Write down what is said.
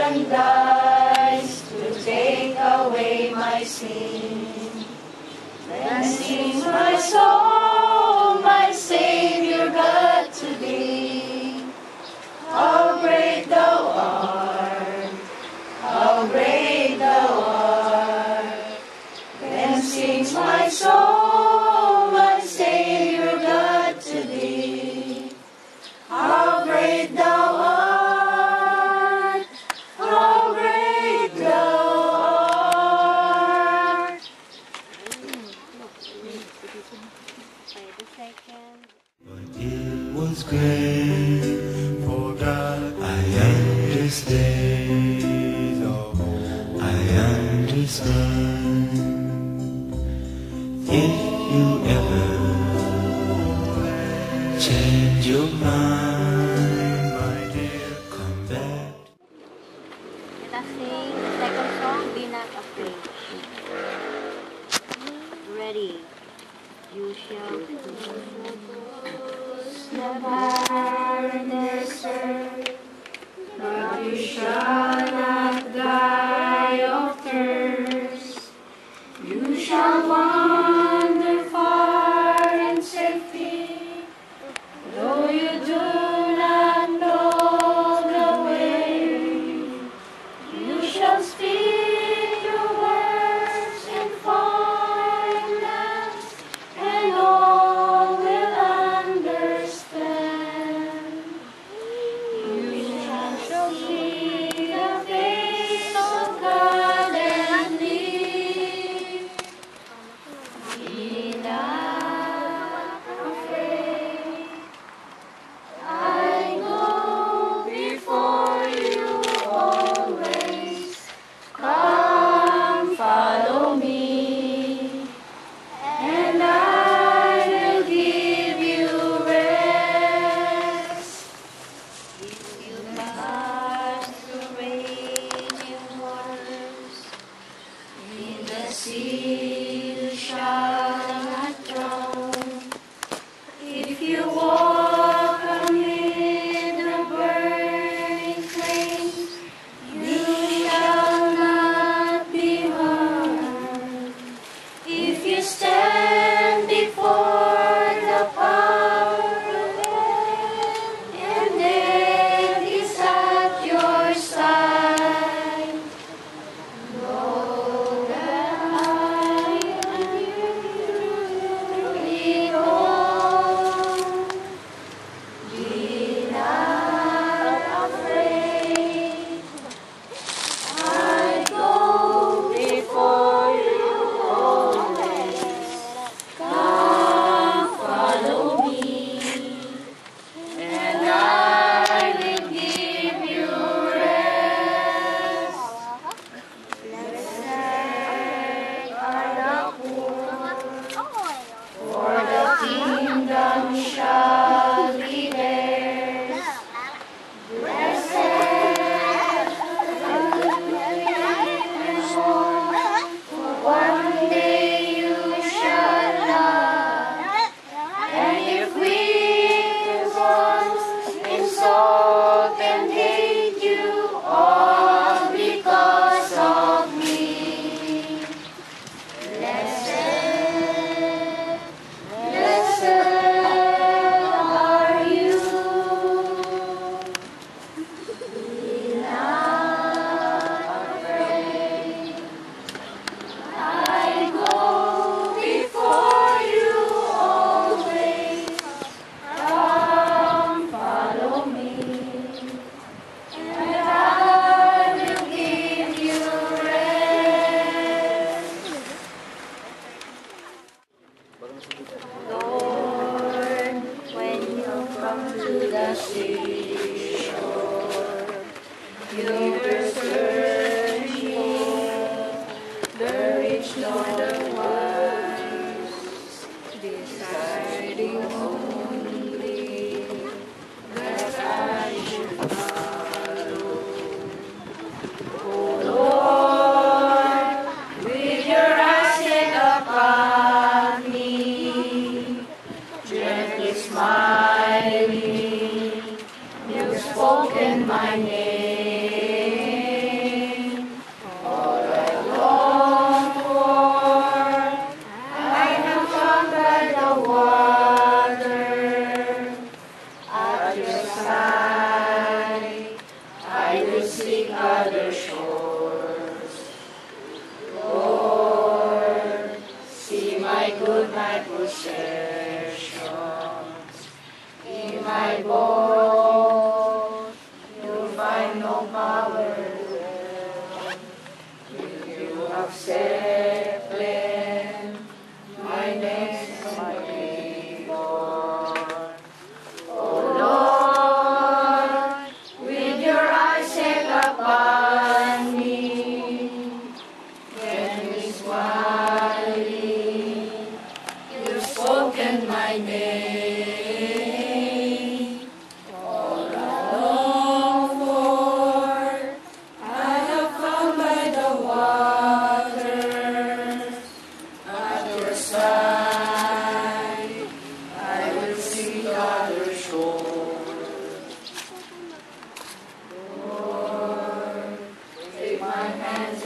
and dies to take away my sin. Then sings my soul, my Savior God to thee. How great thou art, how great thou art. Then sings my soul, my Savior God to thee. How great thou art, how great thou art. But it was great for God. I understand, oh, I understand. If you ever change your mind, my dear, come back. Let us sing the second song, Be Not Afraid. Ready. You shall cross the barren desert, But you shall not die of thirst. You shall wander far in safety, though you do not know the way. You shall speak your words in foreign lands, and all will understand. You shall see the face of God and live. Be not afraid. I go before you always. Come, follow me, and I will give you rest. if you pass through raging waters, In the sea you shall not drown. If you walk amid the burning flames, you shall not be harmed. If you stand before the power of death, and death is at your side, know that I am with all. Be not afraid. I go before you always. Come, follow me, and I will give you rest. Blessed are the poor, for the kingdom shall be theirs. Blessed are the for one day you shall love. And if wicked ones insult and hate you, all because of me. Blessed, blessed are you. Be not afraid. I go before you always. Come, follow me, and I will give you rest. Lord, when you come to the seashore, You will search the rich nor the wise, deciding only that I should follow. Oh Lord, with your eyes set upon me, gently smiling, you've spoken my name. other shores. Lord, see my good, my possessions. In my boat, you'll find no power. If you accept them, my next, my reborn. Oh Lord, with your eyes set upon me, gently smiling, you've spoken my name. All I long for, I have found by the water. At your side, I will seek other shore. Lord, take my hands